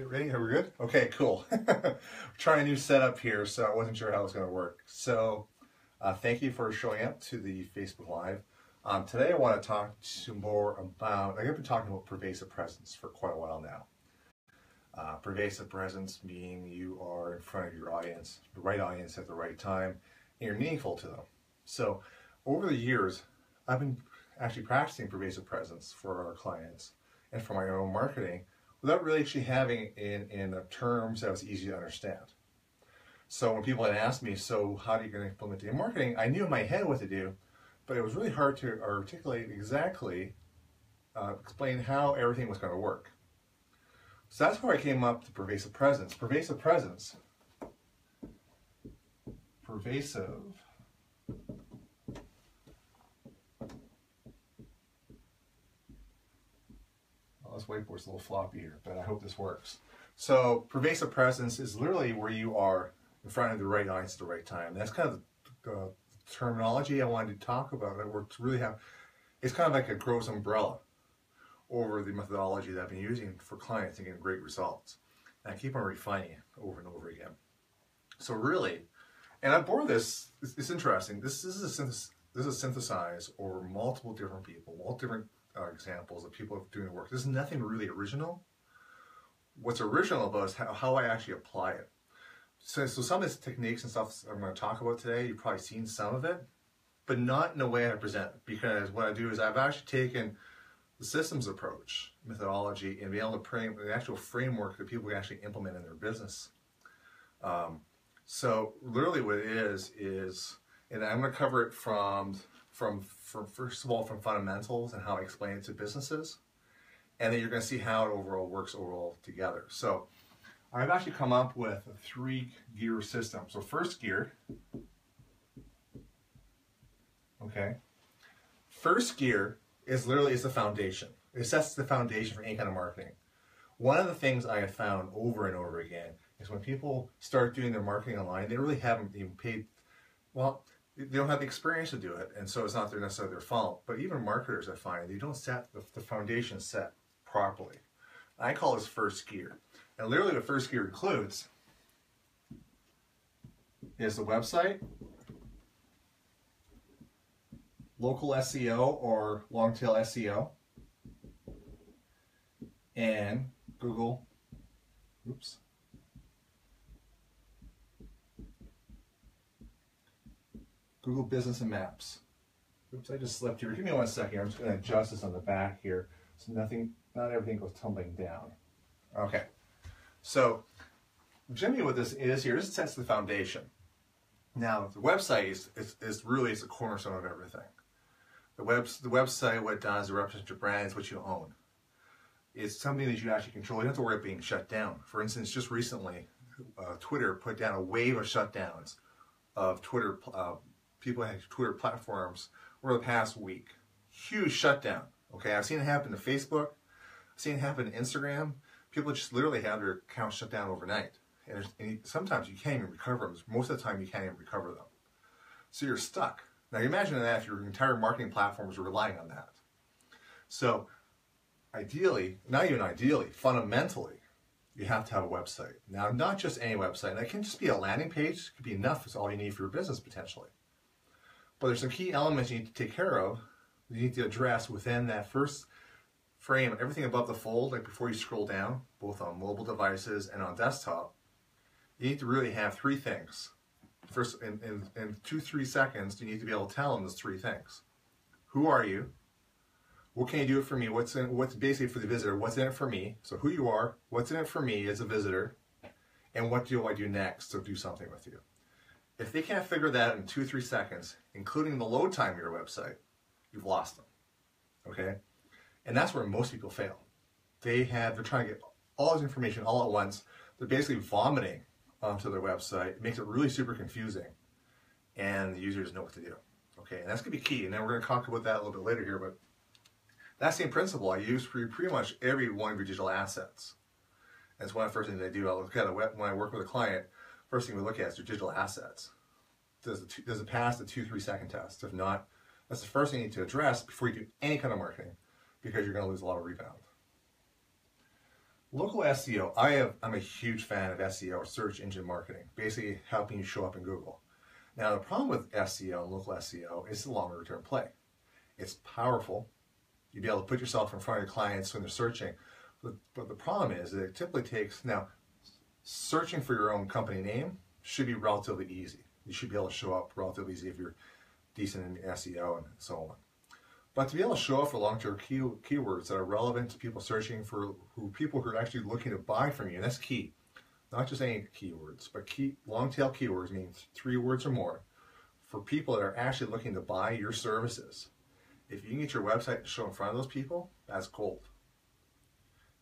Ready? Are we good? Okay, cool. We're trying a new setup here, so I wasn't sure how it was going to work. So thank you for showing up to the Facebook Live. Today I want to talk to more about, I've been talking about pervasive presence for quite a while now. Pervasive presence meaning you are in front of your audience, the right audience at the right time, and you're meaningful to them. So over the years, I've been actually practicing pervasive presence for our clients and for my own marketing without really actually having in terms that was easy to understand. So when people had asked me, so how are you going to implement it in marketing? I knew in my head what to do, but it was really hard to articulate exactly, explain how everything was going to work. So that's where I came up to pervasive presence. Pervasive presence. Pervasive. Well, this whiteboard's a little floppy here, but I hope this works. So pervasive presence is literally where you are in front of the right audience at the right time. That's kind of the terminology I wanted to talk about. It's kind of like a gross umbrella over the methodology that I've been using for clients and getting great results. And I keep on refining it over and over again. So really, and I bore this, it's interesting, this is synthesized over multiple different people, multiple different examples of people doing the work. This is nothing really original. What's original about is how I actually apply it. So some of these techniques and stuff I'm going to talk about today, you've probably seen some of it, but not in the way I present it. Because what I do is I've actually taken the systems approach, methodology, and be able to frame the actual framework that people can actually implement in their business. So literally what it is, and I'm going to cover it from first of all from fundamentals and how I explain it to businesses, and then you're going to see how it overall works together. So I've actually come up with a 3-gear system. So first gear, okay, first gear is literally the foundation. It sets the foundation for any kind of marketing. One of the things I have found over and over again is when people start doing their marketing online, they really haven't even paid, well, they don't have the experience to do it, and so it's not necessarily their fault. But even marketers, I find, they don't set the foundation set properly. I call this first gear. And literally what first gear includes is the website, local SEO or long tail SEO, and Google Business and Maps. Oops, I just slipped here. Give me 1 second. I'm just going to adjust this on the back here so not everything goes tumbling down. Okay. So generally what this is here, this sets the foundation. Now the website is really the cornerstone of everything. The website, what it does, it represents your brand, it's what you own. It's something that you actually control. You don't have to worry about being shut down. For instance, just recently, Twitter put down a wave of shutdowns of Twitter, people had Twitter platforms over the past week. Huge shutdown. Okay, I've seen it happen to Facebook. I've seen it happen to Instagram. People just literally have their accounts shut down overnight. And sometimes you can't even recover them. Most of the time you can't even recover them. So you're stuck. Now imagine that if your entire marketing platforms are relying on that. So ideally, not even ideally, fundamentally, you have to have a website. Now, not just any website. And it can just be a landing page. It could be enough. It's all you need for your business potentially. But there's some key elements you need to take care of. You need to address within that first frame, everything above the fold, like before you scroll down, both on mobile devices and on desktop. You need to really have 3 things. First, in 2-3 seconds, you need to be able to tell them those 3 things. Who are you? What can you do for me? What's basically for the visitor? What's in it for me? So who you are, what's in it for me as a visitor, and what do I do next to do something with you? If they can't figure that out in 2-3 seconds, including the load time of your website, you've lost them. Okay? And that's where most people fail. They're trying to get all this information all at once. They're basically vomiting onto their website. It makes it really super confusing, and the user doesn't know what to do. Okay, and that's going to be key. And then we're going to talk about that a little bit later here, but that same principle I use for pretty much every one of your digital assets. And it's one of the first things I do. I look at it when I work with a client. First thing we look at is your digital assets. Does it pass the 2-3 second test? If not, that's the first thing you need to address before you do any kind of marketing, because you're going to lose a lot of rebound. Local SEO, I'm a huge fan of SEO, or search engine marketing, basically helping you show up in Google. Now the problem with SEO and local SEO is the longer term play. It's powerful. You'll be able to put yourself in front of your clients when they're searching. But the problem is that it typically takes, now, searching for your own company name should be relatively easy. You should be able to show up relatively easy if you're decent in SEO and so on. But to be able to show up for long-term keywords that are relevant to people searching for, people who are actually looking to buy from you, and that's key. Not just any keywords, but long-tail keywords means 3 words or more for people that are actually looking to buy your services. If you can get your website to show in front of those people, that's gold.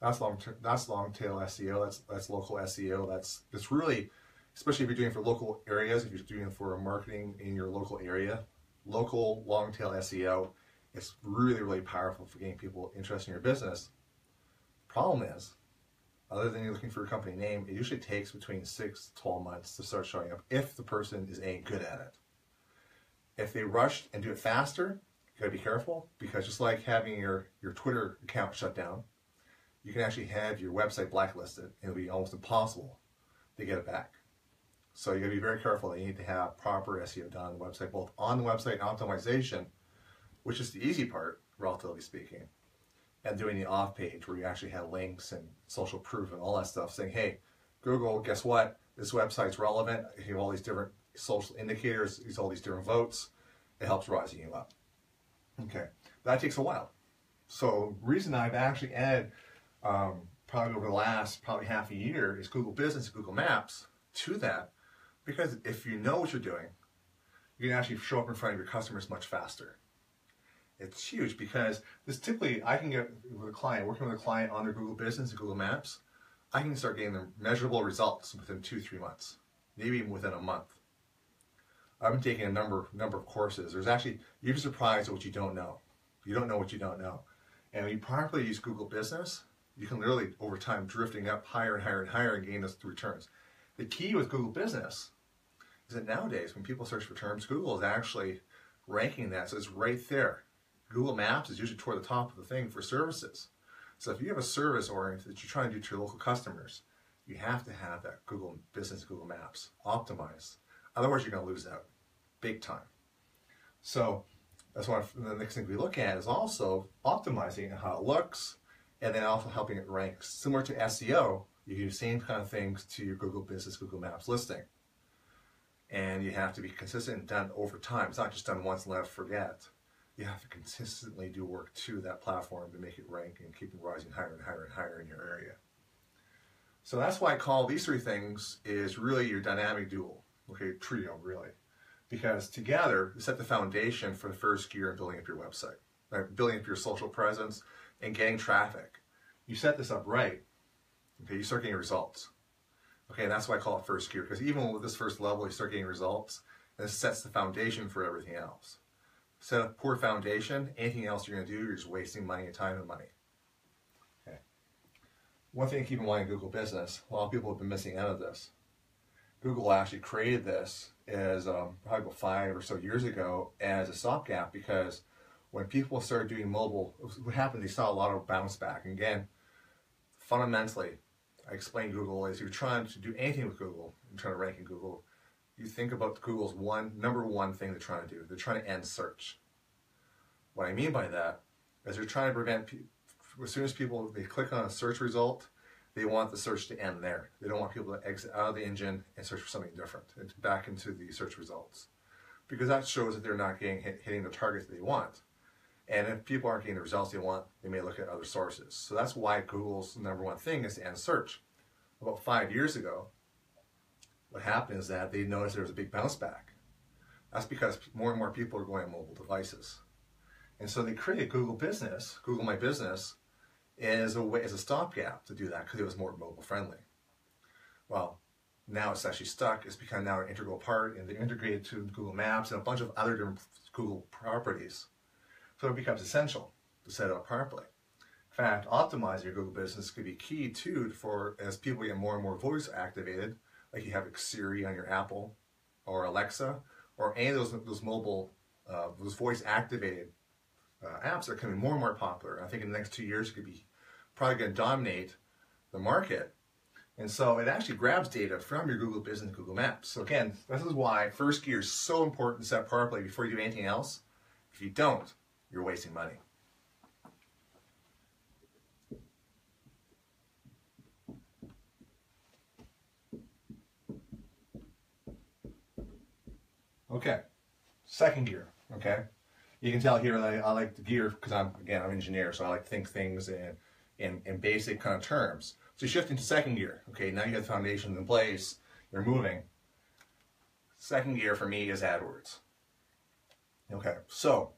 That's long-tail SEO. That's local SEO. That's really, especially if you're doing it for local areas. If you're doing it for marketing in your local area, local long-tail SEO, it's really, really powerful for getting people interested in your business. Problem is, other than you're looking for your company name, it usually takes between 6 to 12 months to start showing up if the person is good at it. If they rush and do it faster, you gotta be careful, because just like having your Twitter account shut down, you can actually have your website blacklisted, and it'll be almost impossible to get it back. So you gotta be very careful that you need to have proper SEO done on the website, both on the website and optimization, which is the easy part, relatively speaking, and doing the off page where you actually have links and social proof and all that stuff, saying, hey, Google, guess what? This website's relevant. You have all these different social indicators, all these different votes. It helps rising you up. Okay, that takes a while. So the reason I've actually added, probably over the last half a year, is Google Business and Google Maps to that, because if you know what you're doing, you can actually show up in front of your customers much faster. It's huge, because this typically, I can get with a client, working with a client on their Google Business and Google Maps, I can start getting them measurable results within 2-3 months, maybe even within a month. I've been taking a number of courses. There's actually, you'd be surprised at what you don't know. You don't know what you don't know. And when you properly use Google Business, you can literally, over time, drifting up higher and higher and higher and gain those returns. The key with Google Business is that nowadays, when people search for terms, Google is actually ranking that, so it's right there. Google Maps is usually toward the top of the thing for services. So if you have a service oriented that you're trying to do to your local customers, you have to have that Google Business, Google Maps optimized. Otherwise, you're going to lose out big time. So that's why the next thing we look at is also optimizing how it looks, and then also helping it rank. Similar to SEO, you do the same kind of things to your Google Business, Google Maps listing. And you have to be consistent and done over time. It's not just done once and let it forget. You have to consistently do work to that platform to make it rank and keep it rising higher and higher and higher in your area. So that's why I call these 3 things is really your dynamic duo, okay, trio really. Because together, they set the foundation for the first gear in building up your website, right? Building up your social presence and getting traffic. You set this up right, okay, you start getting results. Okay, and that's why I call it first gear, because even with this first level, you start getting results, and this sets the foundation for everything else. Set a poor foundation, anything else you're going to do, you're just wasting money and time and money. Okay. One thing to keep in mind in Google Business, a lot of people have been missing out of this. Google actually created this as probably about 5 or so years ago as a stopgap, because when people started doing mobile, what happened, they saw a lot of bounce back. And again, fundamentally, I explained Google is you're trying to do anything with Google, you're trying to rank in Google, you think about Google's number one thing they're trying to do. They're trying to end search. What I mean by that is they're trying to prevent people, as soon as they click on a search result, they want the search to end there. They don't want people to exit out of the engine and search for something different and back into the search results, because that shows that they're not hitting the targets that they want. And if people aren't getting the results they want, they may look at other sources. So that's why Google's number one thing is to end search. About 5 years ago, what happened is that they noticed there was a big bounce back. That's because more and more people are going on mobile devices. And so they created Google Business, Google My Business, as a stopgap to do that, because it was more mobile friendly. Well, now it's actually stuck. It's become now an integral part, and they're integrated to Google Maps and a bunch of other different Google properties. So it becomes essential to set it up properly. In fact, optimizing your Google Business could be key too as people get more and more voice activated, like you have Siri on your Apple or Alexa, or any of those mobile, those voice activated apps are becoming more and more popular. I think in the next 2 years it could be probably going to dominate the market. And so it actually grabs data from your Google Business and Google Maps. So again, this is why first gear is so important to set properly before you do anything else. If you don't, you're wasting money. Okay, second gear, okay? You can tell here that I like the gear because I'm an engineer, so I like to think things in basic kind of terms. So shifting to second gear, okay, now you have the foundations in place, you're moving. Second gear for me is AdWords. Okay, so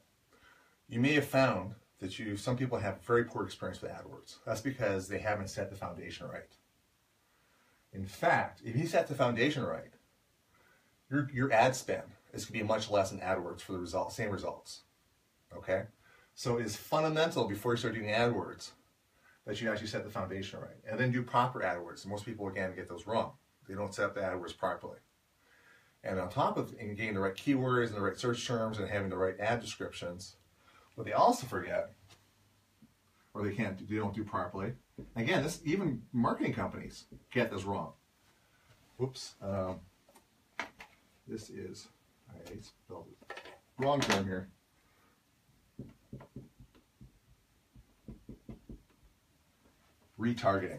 you may have found that some people have very poor experience with AdWords. That's because they haven't set the foundation right. In fact, if you set the foundation right, your ad spend is going to be much less than AdWords for the same results. Okay? So it is fundamental before you start doing AdWords that you actually set the foundation right. And then do proper AdWords. Most people, again, get those wrong. They don't set up the AdWords properly. And on top of getting the right keywords and the right search terms and having the right ad descriptions, what they also forget, or they don't do properly, again, even marketing companies get this wrong. Whoops. This is, I spelled it wrong term here. Retargeting.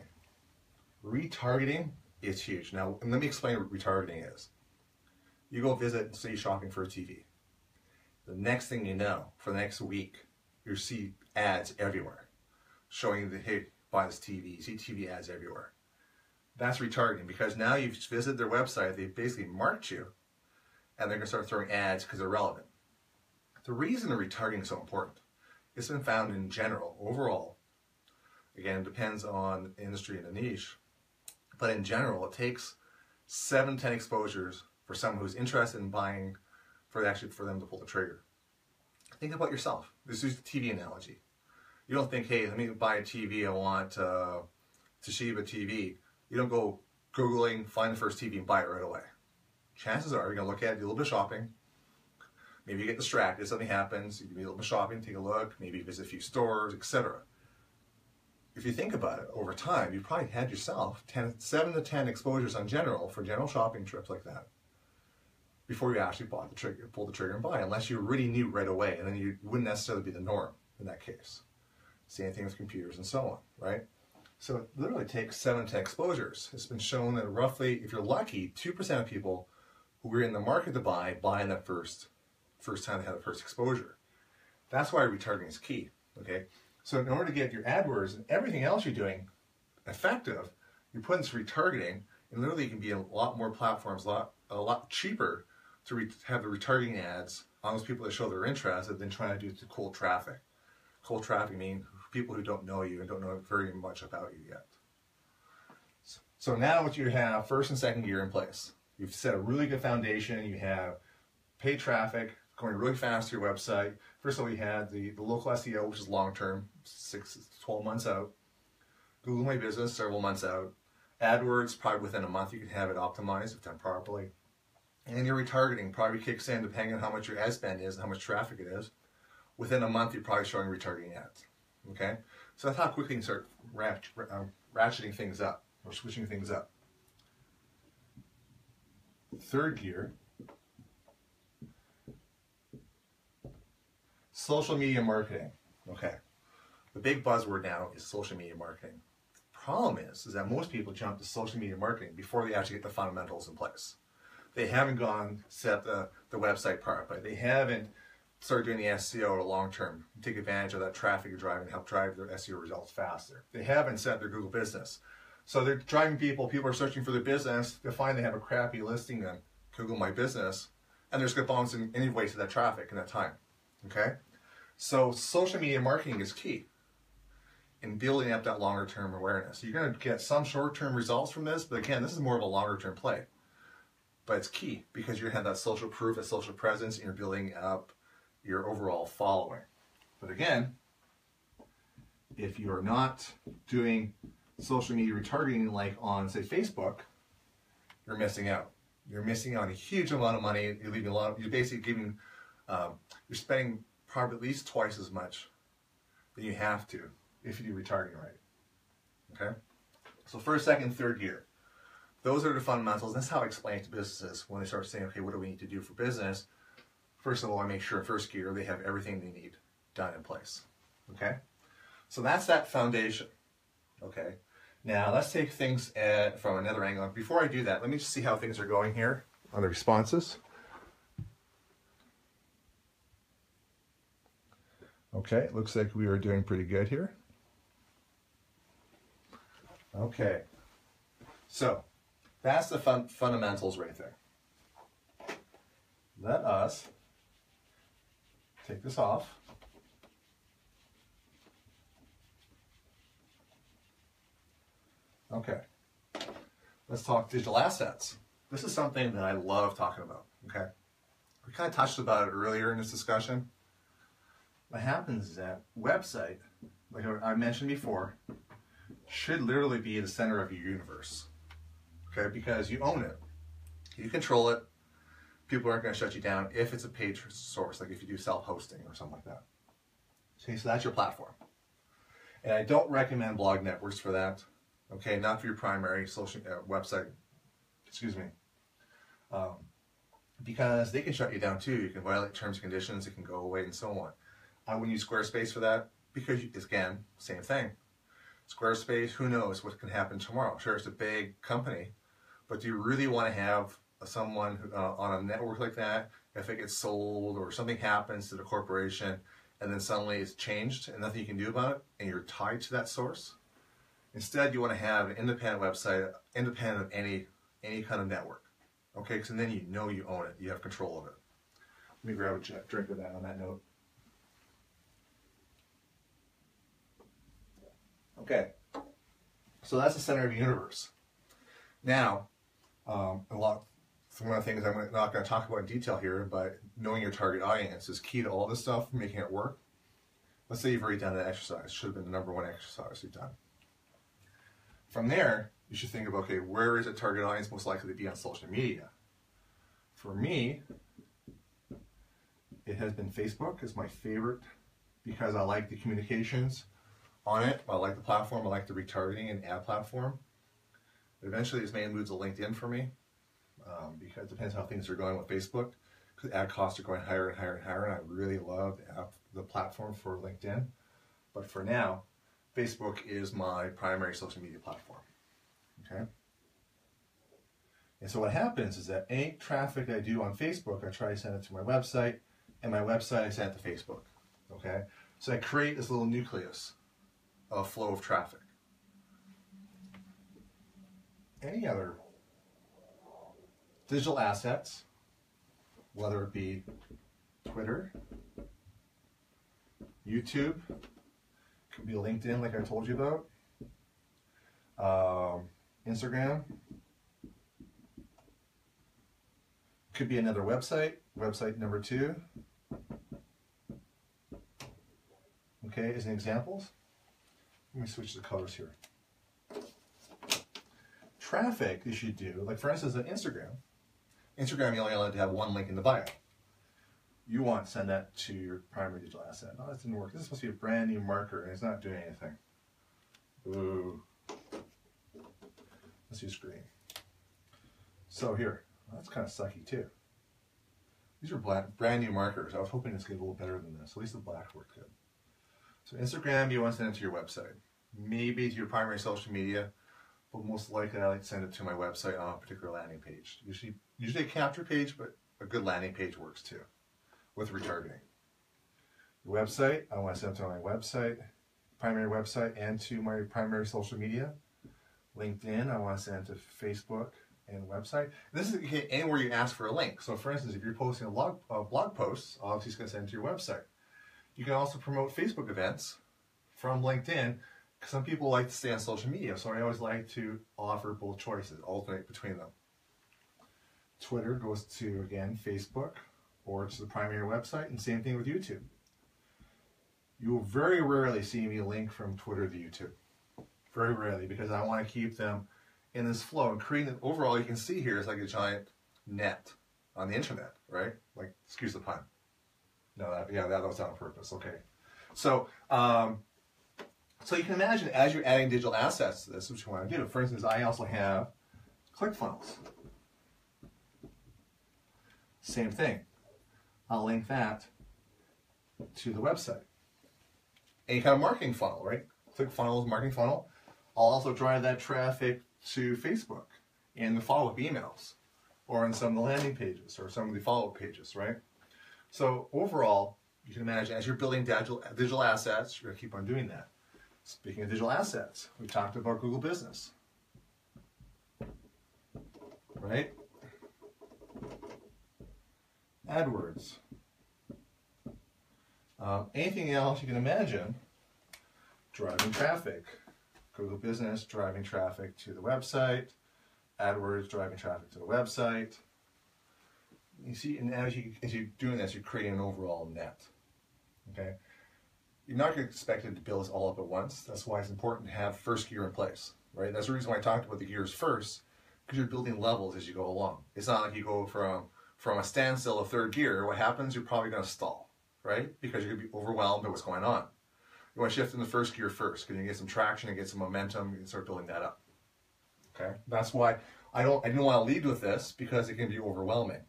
Retargeting is huge. Now, let me explain what retargeting is. You go visit, say you're shopping for a TV. The next thing you know, for the next week, you see ads everywhere showing that, hey, buy this TV. You see TV ads everywhere. That's retargeting because now you've visited their website, they've basically marked you, and they're going to start throwing ads because they're relevant. The reason the retargeting is so important, it's been found in general, overall, again, it depends on the industry and the niche, but in general, it takes 7 to 10 exposures for someone who's interested in buying for them to pull the trigger. Think about yourself. This is the TV analogy. You don't think, hey, let me buy a TV, I want Toshiba TV. You don't go Googling, find the first TV and buy it right away. Chances are you're going to look at it, do a little bit of shopping. Maybe you get distracted, something happens, you can do a little bit of shopping, take a look, maybe visit a few stores, etc. If you think about it, over time, you've probably had yourself 7 to 10 exposures on general, for general shopping trips like that, before you actually pull the trigger and buy, unless you really knew right away, and then you wouldn't necessarily be the norm in that case. Same thing with computers and so on, right? So it literally takes 7 to 10 exposures. It's been shown that roughly, if you're lucky, 2% of people who are in the market to buy in that first time they have the first exposure. That's why retargeting is key, okay? So in order to get your AdWords and everything else you're doing effective, you put into retargeting, and literally it can be a lot more platforms, a lot cheaper to have the retargeting ads on those people that show their interest than trying to do it to cold traffic. Cold traffic means people who don't know you and don't know very much about you yet. So now what you have, first and second gear in place. You've set a really good foundation. You have paid traffic going really fast to your website. First of all, you had the local SEO, which is long-term, 6 to 12 months out. Google My Business, several months out. AdWords, probably within a month you can have it optimized if done properly. And your retargeting probably kicks in depending on how much your ad spend is and how much traffic it is. Within a month, you're probably showing retargeting ads. Okay? So that's how quickly you can start ratcheting things up or switching things up. Third gear, social media marketing. Okay. The big buzzword now is social media marketing. The problem is that most people jump to social media marketing before they actually get the fundamentals in place. They haven't set the website part, but they haven't started doing the SEO or long term, take advantage of that traffic you're driving and help drive their SEO results faster. They haven't set their Google business. So they're driving people are searching for their business, they find they have a crappy listing on Google My Business, and they're just going to bounce in any way to that traffic in that time. Okay? So social media marketing is key in building up that longer term awareness. You're going to get some short term results from this, but again, this is more of a longer term play. But it's key because you have that social proof, that social presence, and you're building up your overall following. But again, if you're not doing social media retargeting like on, say, Facebook, you're missing out. You're missing out on a huge amount of money. You're leaving you're basically giving, you're spending probably at least twice as much than you have to if you do retargeting right. Okay? So first, second, third year. Those are the fundamentals. That's how I explain it to businesses when they start saying, okay, what do we need to do for business? First of all, I make sure in first year they have everything they need done in place. Okay? So that's that foundation. Okay? Now let's take things from another angle. Before I do that, let me just see how things are going here on the responses. Okay, looks like we are doing pretty good here. Okay, so that's the fundamentals right there. Let us take this off. Okay, let's talk digital assets. This is something that I love talking about, okay? We kind of touched about it earlier in this discussion. What happens is that website, like I mentioned before, should literally be the center of your universe, okay? Because you own it, you control it. People aren't going to shut you down if it's a paid source, like if you do self-hosting or something like that. Okay, so that's your platform. And I don't recommend blog networks for that, okay? Not for your primary social website, excuse me. Because they can shut you down too. You can violate terms and conditions, it can go away and so on. I wouldn't use Squarespace for that because, again, same thing. Squarespace, who knows what can happen tomorrow. Sure, it's a big company, but do you really want to have someone who, on a network like that, if it gets sold or something happens to the corporation and then suddenly it's changed and nothing you can do about it and you're tied to that source? Instead, you want to have an independent website, independent of any kind of network. Okay, because then you know you own it, you have control of it. Let me grab a drink of that on that note. Okay, so that's the center of the universe. Now, one of the things I'm not going to talk about in detail here, but knowing your target audience is key to all this stuff, making it work. Let's say you've already done that exercise. Should have been the number one exercise you've done. From there, you should think about, okay, where is a target audience most likely to be on social media? For me, it has been Facebook is my favorite because I like the communications on it. I like the platform. I like the retargeting and ad platform. Eventually, this may move to LinkedIn for me because it depends how things are going with Facebook. Because ad costs are going higher and higher and higher, and I really love the platform for LinkedIn. But for now, Facebook is my primary social media platform. Okay. And so what happens is that any traffic I do on Facebook, I try to send it to my website, and my website I send it to Facebook. Okay. So I create this little nucleus of flow of traffic. Any other digital assets, whether it be Twitter, YouTube, could be LinkedIn like I told you about, Instagram, could be another website number 2, okay, as an examples. Let me switch the colors here. Traffic you should do, like for instance on Instagram. Instagram, you only allowed to have one link in the bio. You want to send that to your primary digital asset. No, that didn't work. This is supposed to be a brand new marker and it's not doing anything. Ooh. Let's use green. So here, that's kind of sucky too. These are brand new markers. I was hoping this would get a little better than this. At least the black worked good. So Instagram, you want to send it to your website. Maybe to your primary social media, but most likely I like to send it to my website on a particular landing page. Usually a capture page, but a good landing page works too, with retargeting. The website, I want to send it to my website, primary website, and to my primary social media. LinkedIn, I want to send it to Facebook and website. And this is anywhere you ask for a link. So for instance, if you're posting a blog post, obviously it's going to send it to your website. You can also promote Facebook events from LinkedIn. Some people like to stay on social media, so I always like to offer both choices, alternate between them. Twitter goes to, again, Facebook or to the primary website, and same thing with YouTube. You will very rarely see me link from Twitter to YouTube. Very rarely, because I want to keep them in this flow and creating it. Overall, you can see here it's like a giant net on the internet, right? Like, excuse the pun. No, that was on purpose. Okay, so So you can imagine as you're adding digital assets to this, which you want to do. For instance, I also have ClickFunnels. Same thing. I'll link that to the website. Any kind of marketing funnel, right? ClickFunnels, marketing funnel. I'll also drive that traffic to Facebook in the follow-up emails or on some of the landing pages or some of the follow-up pages, right? So overall, you can imagine as you're building digital assets, you're going to keep on doing that. Speaking of digital assets, we talked about Google Business, right? AdWords. Anything else you can imagine driving traffic. Google Business driving traffic to the website. AdWords driving traffic to the website. You see, and as you're doing this, you're creating an overall net. Okay? You're not going to expect it to build this all up at once. That's why it's important to have first gear in place, right? That's the reason why I talked about the gears first, because you're building levels as you go along. It's not like you go from a standstill to third gear. What happens? You're probably going to stall, right? Because you're going to be overwhelmed by what's going on. You want to shift in the first gear first, because you get some traction and get some momentum. You can start building that up. Okay, that's why I didn't want to lead with this, because it can be overwhelming.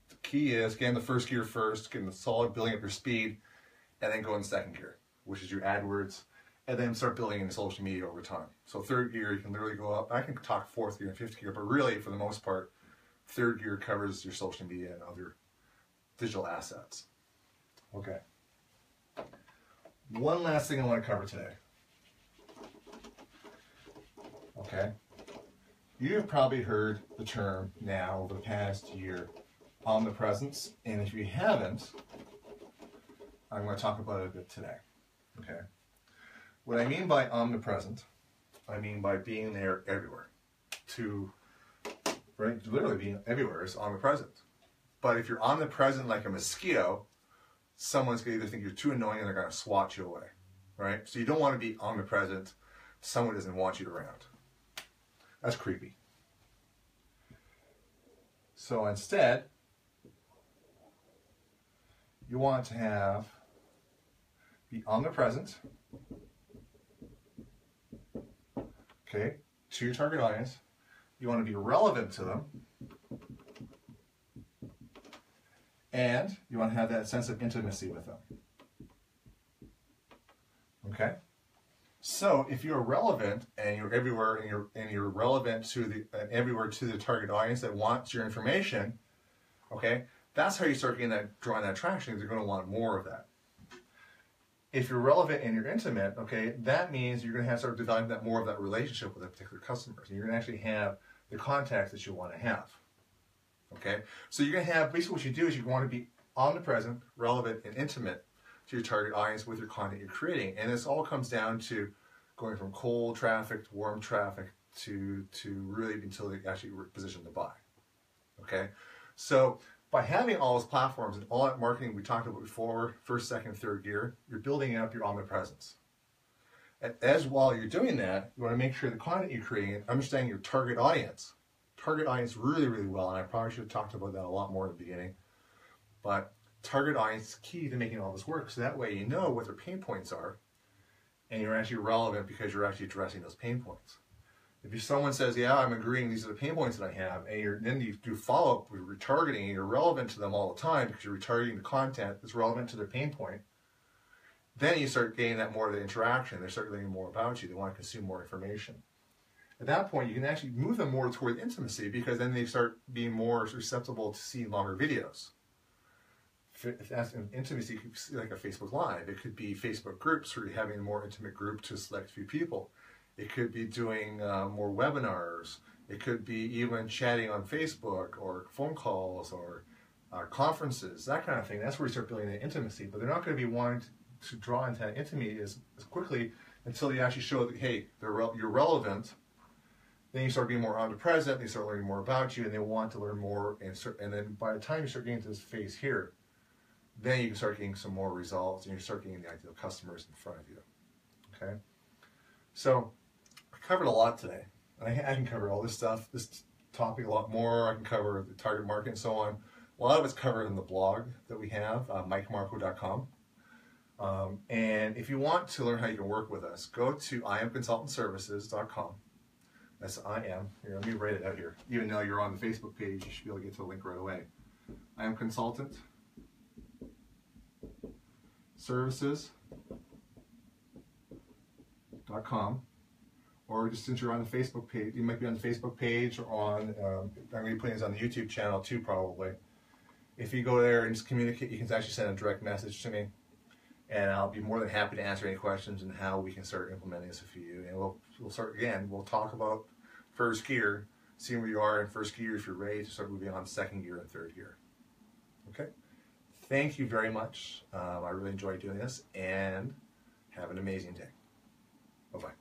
The key is getting the first gear first, getting the solid, building up your speed, and then go in second gear, which is your AdWords, and then start building into social media over time. So third gear, you can literally go up. I can talk fourth gear and fifth gear, but really, for the most part, third gear covers your social media and other digital assets. Okay. One last thing I want to cover today. Okay. You have probably heard the term now over the past year, omnipresence, and if you haven't, I'm going to talk about it a bit today. Okay. What I mean by omnipresent, I mean by being there everywhere. Right? Literally being everywhere is omnipresent. But if you're omnipresent like a mosquito, someone's going to either think you're too annoying and they're going to swat you away. Right? So you don't want to be omnipresent. Someone doesn't want you around. That's creepy. So instead, you want to be omnipresent, okay, to your target audience. You want to be relevant to them, and you want to have that sense of intimacy with them. Okay? So if you're relevant and you're everywhere and you're relevant to everywhere to the target audience that wants your information, okay, that's how you start drawing that traction. They're going to want more of that. If you're relevant and you're intimate, okay, that means you're going to have to start developing more of that relationship with a particular customer. And you're going to actually have the contacts that you want to have. Okay, so you're going to have, basically what you do is you want to be omnipresent, relevant, and intimate to your target audience with your content you're creating. And this all comes down to going from cold traffic to warm traffic to really until they actually were positioned to buy. Okay, so by having all those platforms and all that marketing we talked about before, first, second, third gear, you're building up your omnipresence. And as while you're doing that, you want to make sure the content you're creating and understanding your target audience really, really well. And I probably should have talked about that a lot more in the beginning. But target audience is key to making all this work. So that way you know what their pain points are, and you're actually relevant because you're actually addressing those pain points. If someone says, yeah, I'm agreeing, these are the pain points that I have, and then you do follow-up with retargeting, and you're relevant to them all the time because you're retargeting the content that's relevant to their pain point, then you start getting that more of the interaction. They start learning more about you. They want to consume more information. At that point, you can actually move them more toward intimacy, because then they start being more susceptible to see longer videos. If that's an intimacy, it could be like a Facebook Live. It could be Facebook groups, where you're having a more intimate group to a select few people. It could be doing more webinars. It could be even chatting on Facebook or phone calls or conferences, that kind of thing. That's where you start building the intimacy. But they're not going to be wanting to draw into that intimacy as quickly until you actually show that, hey, you're relevant. Then you start being more omnipresent. They start learning more about you, and they want to learn more. And then by the time you start getting to this phase here, then you can start getting some more results, and you start getting the ideal customers in front of you. Okay? So I covered a lot today. I can cover all this stuff, this topic a lot more. I can cover the target market and so on. A lot of it's covered in the blog that we have, r.mike.marko.com. And if you want to learn how you can work with us, go to imconsultantservices.com. That's I-am. Here, let me write it out here. Even though you're on the Facebook page, you should be able to get to the link right away. imconsultantservices.com. Or just since you're on the Facebook page, you might be on the Facebook page or on, I'm going to be putting this on the YouTube channel too probably. If you go there and just communicate, you can actually send a direct message to me. And I'll be more than happy to answer any questions and how we can start implementing this for you. And we'll start again, we'll talk about first gear, seeing where you are in first gear if you're ready to start moving on second gear and third gear. Okay? Thank you very much. I really enjoyed doing this and have an amazing day. Bye-bye.